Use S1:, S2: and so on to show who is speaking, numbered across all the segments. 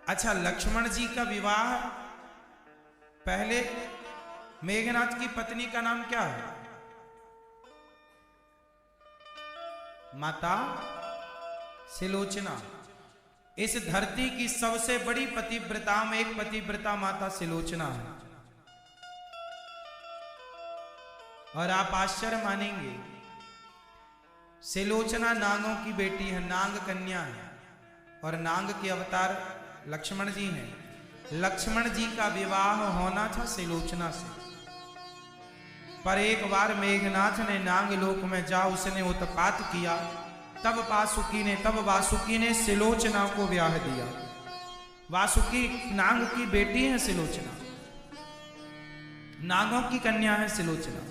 S1: अच्छा, लक्ष्मण जी का विवाह पहले मेघनाथ की पत्नी का नाम क्या है? माता सिलोचना। इस धरती की सबसे बड़ी पतिव्रता में एक पतिव्रता माता सिलोचना है। और आप आश्चर्य मानेंगे, सिलोचना नागों की बेटी है, नाग कन्या है, और नाग के अवतार लक्ष्मण जी हैं। लक्ष्मण जी का विवाह होना था सिलोचना से, पर एक बार मेघनाथ ने नागलोक में जा उसने उत्पात किया, तब वासुकी ने सिलोचना को ब्याह दिया। वासुकी नाग की बेटी है सिलोचना, नागों की कन्या है सिलोचना।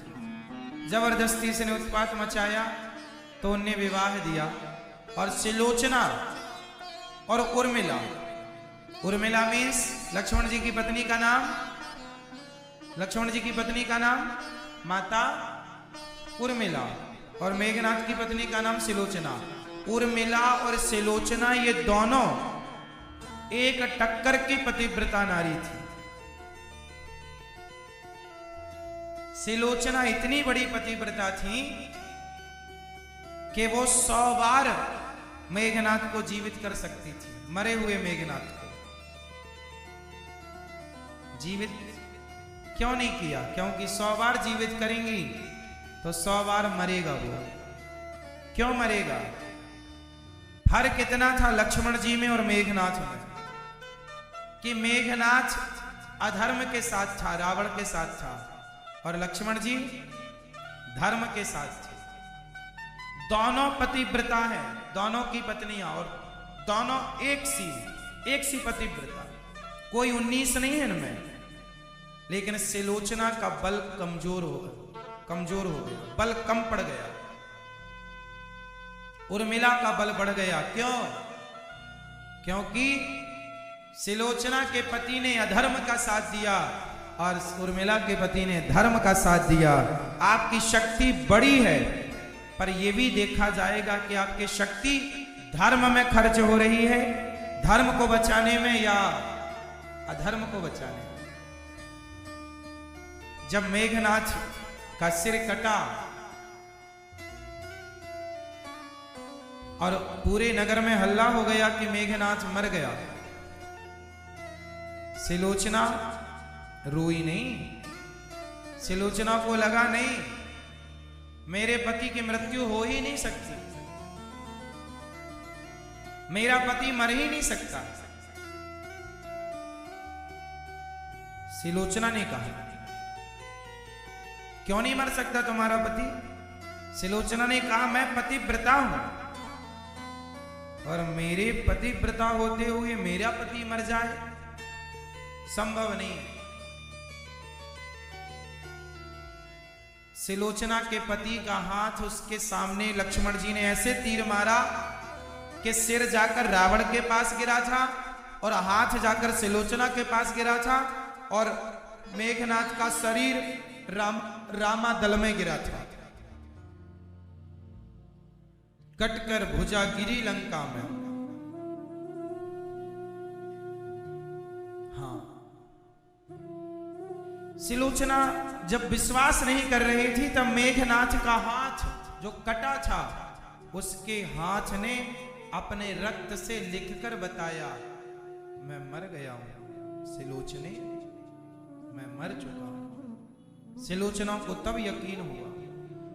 S1: जबरदस्ती से ने उत्पात मचाया तो उन्हें विवाह दिया। और सिलोचना और उर्मिला, उर्मिला मीन्स लक्ष्मण जी की पत्नी का नाम, लक्ष्मण जी की पत्नी का नाम माता उर्मिला, और मेघनाथ की पत्नी का नाम सिलोचना। उर्मिला और सिलोचना ये दोनों एक टक्कर की पतिव्रता नारी थी। सिलोचना इतनी बड़ी पतिव्रता थी कि वो 100 बार मेघनाथ को जीवित कर सकती थी। मरे हुए मेघनाथ को जीवित क्यों नहीं किया? क्योंकि 100 बार जीवित करेंगी तो 100 बार मरेगा वो। क्यों मरेगा? फर्क कितना था लक्ष्मण जी में और मेघनाथ में, कि मेघनाथ अधर्म के साथ था, रावण के साथ था, और लक्ष्मण जी धर्म के साथ थे। दोनों पतिव्रता हैं, दोनों की पत्नियां, और दोनों एक सी पतिव्रता, कोई 19 नहीं है इनमें। लेकिन सिलोचना का बल कमजोर हो गया, बल कम पड़ गया। उर्मिला का बल बढ़ गया। क्यों? क्योंकि सिलोचना के पति ने अधर्म का साथ दिया और उर्मिला के पति ने धर्म का साथ दिया। आपकी शक्ति बड़ी है, पर यह भी देखा जाएगा कि आपकी शक्ति धर्म में खर्च हो रही है, धर्म को बचाने में या अधर्म को बचाने में। जब मेघनाथ का सिर कटा और पूरे नगर में हल्ला हो गया कि मेघनाथ मर गया, सिलोचना रोई नहीं। सिलोचना को लगा नहीं, मेरे पति की मृत्यु हो ही नहीं सकती, मेरा पति मर ही नहीं सकता। सिलोचना ने कहा, क्यों नहीं मर सकता तुम्हारा पति? सिलोचना ने कहा, मैं पतिव्रता हूं, और मेरे पतिव्रता होते हुए मेरा पति मर जाए, संभव नहीं। सिलोचना के पति का हाथ उसके सामने लक्ष्मण जी ने ऐसे तीर मारा कि सिर जाकर रावण के पास गिरा था और हाथ जाकर सिलोचना के पास गिरा था, और मेघनाथ का शरीर रामादल में गिरा था। कटकर भुजा गिरी लंका में। हाँ, सिलोचना जब विश्वास नहीं कर रही थी, तब मेघनाथ का हाथ जो कटा था, उसके हाथ ने अपने रक्त से लिखकर बताया, मैं मर गया हूं सिलोचने, मैं मर चुका हूं। सिलोचना को तब यकीन हुआ।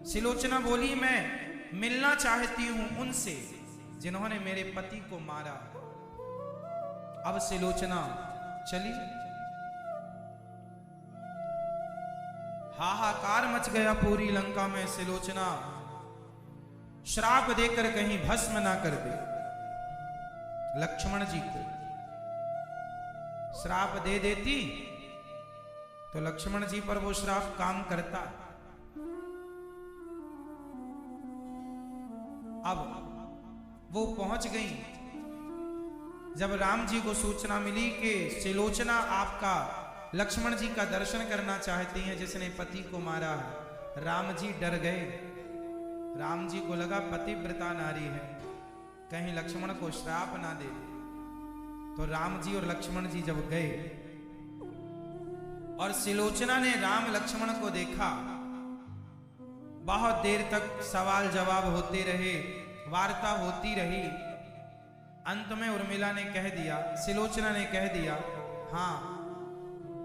S1: सिलोचना बोली, मैं मिलना चाहती हूं उनसे जिन्होंने मेरे पति को मारा। अब सिलोचना चली। हाहाकार मच गया पूरी लंका में। सिलोचना श्राप देकर कहीं भस्म ना कर दे। लक्ष्मण जी को श्राप दे देती तो लक्ष्मण जी पर वो श्राप काम करता। अब वो पहुंच गई। जब राम जी को सूचना मिली कि सिलोचना आपका लक्ष्मण जी का दर्शन करना चाहती हैं जिसने पति को मारा है, राम जी डर गए। राम जी को लगा पतिव्रता नारी है, कहीं लक्ष्मण को श्राप ना दे। तो राम जी और लक्ष्मण जी जब गए और सिलोचना ने राम लक्ष्मण को देखा, बहुत देर तक सवाल जवाब होते रहे, वार्ता होती रही। अंत में उर्मिला ने कह दिया, सिलोचना ने कह दिया, हाँ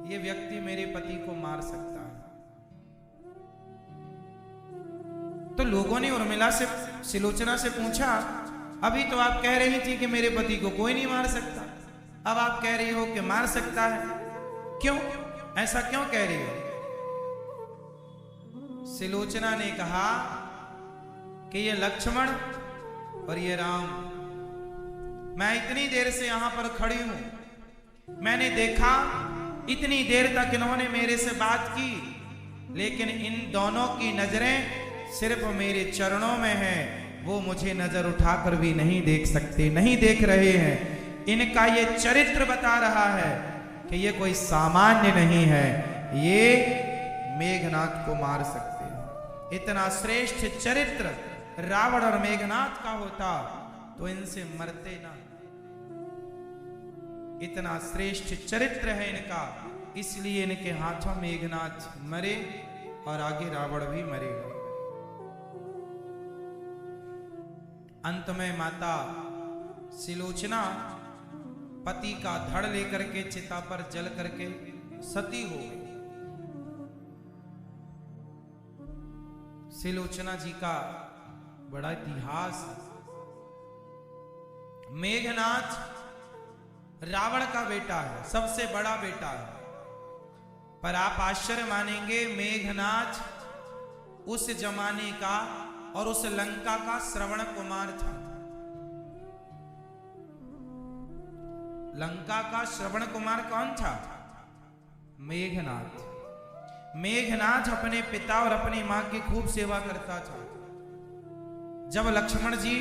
S1: ये व्यक्ति मेरे पति को मार सकता है। तो लोगों ने उर्मिला से, सिलोचना से पूछा, अभी तो आप कह रही थी कि मेरे पति को कोई नहीं मार सकता, अब आप कह रही हो कि मार सकता है, क्यों, ऐसा क्यों कह रही हो? सिलोचना ने कहा कि ये लक्ष्मण और ये राम, मैं इतनी देर से यहां पर खड़ी हूं, मैंने देखा इतनी देर तक इन्होंने मेरे से बात की, लेकिन इन दोनों की नजरें सिर्फ मेरे चरणों में है, वो मुझे नजर उठाकर भी नहीं देख सकते, नहीं देख रहे हैं। इनका ये चरित्र बता रहा है कि ये कोई सामान्य नहीं है, ये मेघनाथ को मार सकते हैं। इतना श्रेष्ठ चरित्र रावण और मेघनाथ का होता तो इनसे मरते ना। इतना श्रेष्ठ चरित्र है इनका, इसलिए इनके हाथों मेघनाथ मरे और आगे रावण भी मरेगा। अंत में माता सिलोचना पति का धड़ लेकर के चिता पर जल करके सती हो गई। सिलोचना जी का बड़ा इतिहास। मेघनाथ रावण का बेटा है, सबसे बड़ा बेटा है, पर आप आश्चर्य मानेंगे, मेघनाथ उस जमाने का और उस लंका का श्रवण कुमार था। लंका का श्रवण कुमार कौन था? मेघनाथ। मेघनाथ अपने पिता और अपनी मां की खूब सेवा करता था। जब लक्ष्मण जी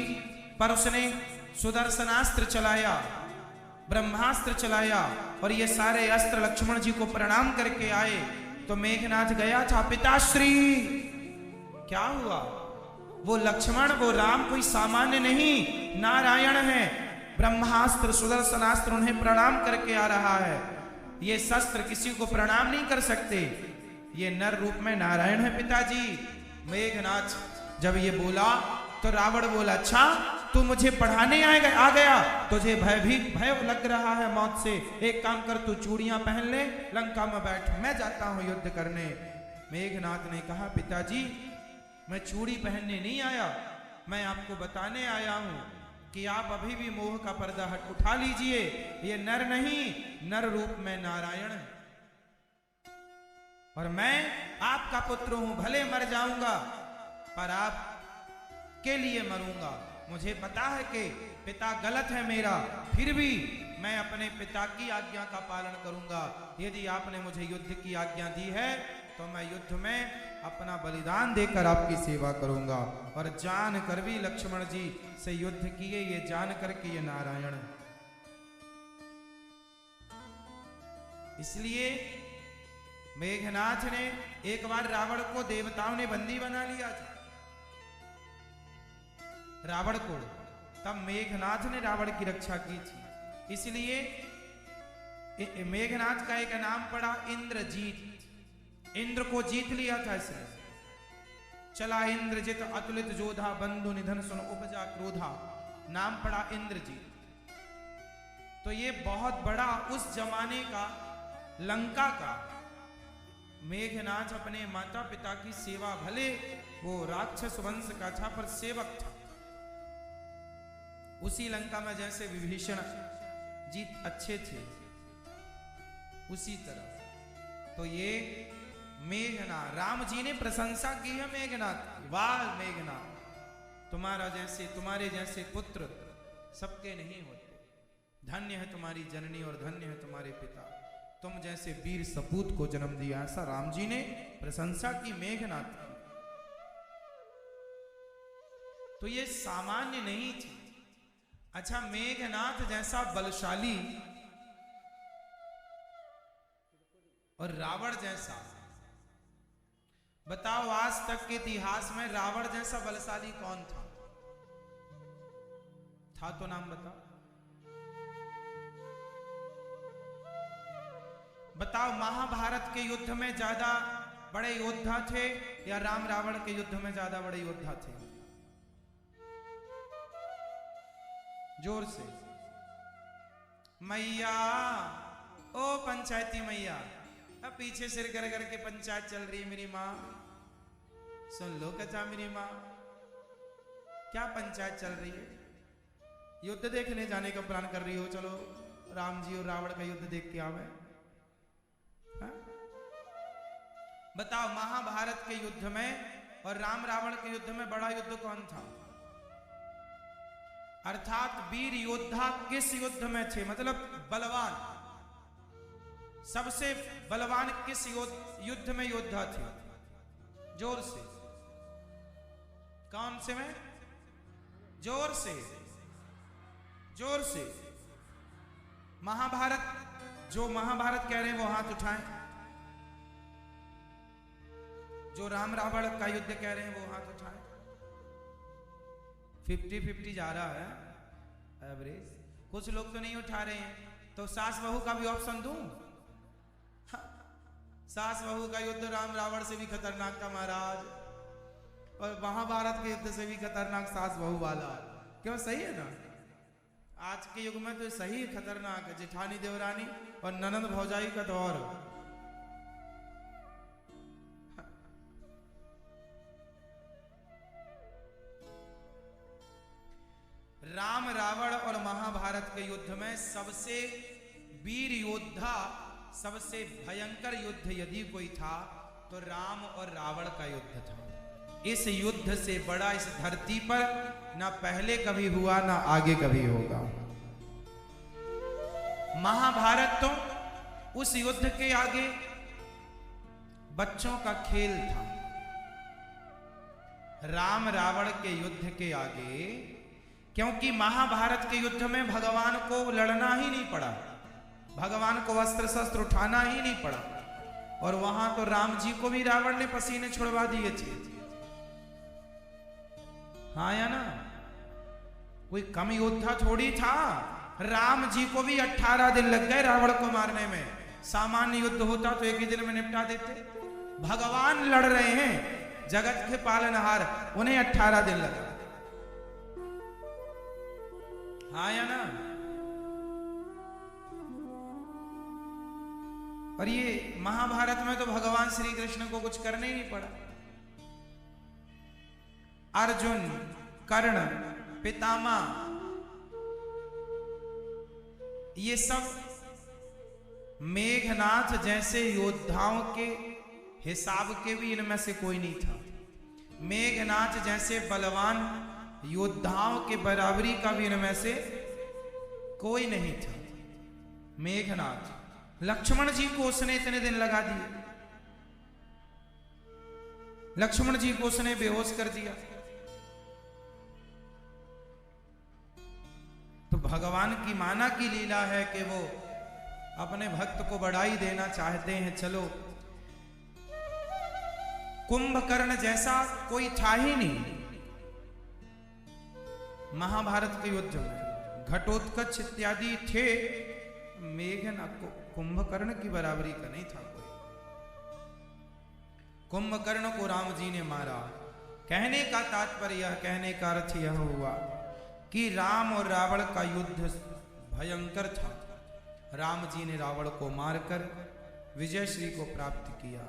S1: पर उसने सुदर्शनास्त्र चलाया, ब्रह्मास्त्र चलाया और ये सारे अस्त्र लक्ष्मण जी को प्रणाम करके आए, तो मेघनाथ गया था, पिताश्री क्या हुआ? वो लक्ष्मण, वो राम कोई सामान्य नहीं, नारायण है। ब्रह्मास्त्र सुदर्शनास्त्र उन्हें प्रणाम करके आ रहा है। ये शस्त्र किसी को प्रणाम नहीं कर सकते, ये नर रूप में नारायण है पिताजी। मेघनाथ जब ये बोला तो रावण बोला, अच्छा तू मुझे पढ़ाने आ गया, तुझे भय लग रहा है मौत से, एक काम कर, तू चूड़ियां पहन ले, लंका में बैठ, मैं जाता हूं युद्ध करने। मेघनाथ ने कहा, पिताजी मैं चूड़ी पहनने नहीं आया, मैं आपको बताने आया हूं कि आप अभी भी मोह का पर्दा उठा लीजिए, ये नर नहीं, नर रूप में नारायण है और मैं आपका पुत्र हूं, भले मर जाऊंगा पर आप के लिए मरूंगा। मुझे पता है कि पिता गलत है मेरा, फिर भी मैं अपने पिता की आज्ञा का पालन करूंगा। यदि आपने मुझे युद्ध की आज्ञा दी है तो मैं युद्ध में अपना बलिदान देकर आपकी सेवा करूंगा। और जान कर भी लक्ष्मण जी से युद्ध किए, ये जान कर के ये नारायण है। इसलिए मेघनाथ ने एक बार रावण को देवताओं ने बंदी बना लिया था, रावण को, तब मेघनाथ ने रावण की रक्षा की थी। इसलिए मेघनाथ का एक नाम पड़ा इंद्रजीत, इंद्र को जीत लिया था इसने। चला इंद्रजित अतुलित जोधा, बंधु निधन सुन उपजा क्रोधा, नाम पड़ा इंद्रजीत। तो ये बहुत बड़ा उस जमाने का लंका का मेघनाथ अपने माता पिता की सेवा, भले वो राक्षस वंश का था पर सेवक था। उसी लंका में जैसे विभीषण जी अच्छे थे, उसी तरह तो ये मेघनाथ, राम जी ने प्रशंसा की है मेघनाथ की, वाह मेघनाथ तुम्हारे जैसे पुत्र सबके नहीं होते, धन्य है तुम्हारी जननी और धन्य है तुम्हारे पिता, तुम जैसे वीर सपूत को जन्म दिया। ऐसा राम जी ने प्रशंसा की मेघनाथ की। तो ये सामान्य नहीं थी। अच्छा, मेघनाथ जैसा बलशाली और रावण जैसा, बताओ आज तक के इतिहास में रावण जैसा बलशाली कौन था तो नाम बताओ। बताओ महाभारत के युद्ध में ज्यादा बड़े योद्धा थे या राम रावण के युद्ध में ज्यादा बड़े योद्धा थे? जोर से। मैया, ओ पंचायती मैया, अब पीछे सिर कर करके पंचायत चल रही मेरी माँ, सुन लो कचा मेरी माँ। क्या पंचायत चल रही है? युद्ध देखने जाने का प्लान कर रही हो? चलो राम जी और रावण का युद्ध देख के आवे। बताओ महाभारत के युद्ध में और राम रावण के युद्ध में बड़ा युद्ध कौन था? अर्थात वीर योद्धा किस युद्ध में थे? मतलब बलवान, सबसे बलवान किस युद्ध में योद्धा थे? जोर से। कौन से में? जोर से, जोर से। महाभारत, जो महाभारत कह रहे हैं वो हाथ उठाएं। जो राम रावण का युद्ध कह रहे हैं वो हाथ उठाएं। 50-50 जा रहा है एवरेज। कुछ लोग तो नहीं उठा रहे हैं, तो सास बहू का भी ऑप्शन दूं? सास बहू का युद्ध राम रावण से भी खतरनाक था महाराज, और महाभारत के युद्ध से भी खतरनाक सास बहू वाला। क्यों? सही है ना? आज के युग में तो सही खतरनाक है। जेठानी देवरानी और ननंद भौजाई का दौर। राम रावण और महाभारत के युद्ध में सबसे वीर योद्धा, सबसे भयंकर युद्ध यदि कोई था तो राम और रावण का युद्ध था। इस युद्ध से बड़ा इस धरती पर ना पहले कभी हुआ ना आगे कभी होगा। महाभारत तो उस युद्ध के आगे बच्चों का खेल था। राम रावण के युद्ध के आगे, क्योंकि महाभारत के युद्ध में भगवान को लड़ना ही नहीं पड़ा, भगवान को अस्त्र शस्त्र उठाना ही नहीं पड़ा, और वहां तो राम जी को भी रावण ने पसीने छुड़वा दिए थे। हाँ या ना? कोई कम योद्धा थोड़ी था। राम जी को भी 18 दिन लग गए रावण को मारने में। सामान्य युद्ध होता तो एक ही दिन में निपटा देते। भगवान लड़ रहे हैं, जगत के पालनहार, उन्हें 18 दिन लगा। हाँ या ना? और ये महाभारत में तो भगवान श्री कृष्ण को कुछ करने ही नहीं पड़ा। अर्जुन, कर्ण, पितामह, ये सब मेघनाथ जैसे योद्धाओं के हिसाब के भी इनमें से कोई नहीं था। मेघनाथ जैसे बलवान योद्धाओं के बराबरी का भी इनमें से कोई नहीं था। मेघनाथ, लक्ष्मण जी को उसने इतने दिन लगा दिए। लक्ष्मण जी को उसने बेहोश कर दिया। तो भगवान की माना की लीला है कि वो अपने भक्त को बढ़ाई देना चाहते हैं। चलो, कुंभकर्ण जैसा कोई था ही नहीं महाभारत के युद्ध में। घटोत्कच इत्यादि थे, मेघनाथ को कुंभकर्ण की बराबरी का नहीं था कोई। कुंभकर्ण को राम जी ने मारा। कहने का तात्पर्य यह, कहने का अर्थ यह हुआ कि राम और रावण का युद्ध भयंकर था। राम जी ने रावण को मारकर विजय श्री को प्राप्त किया।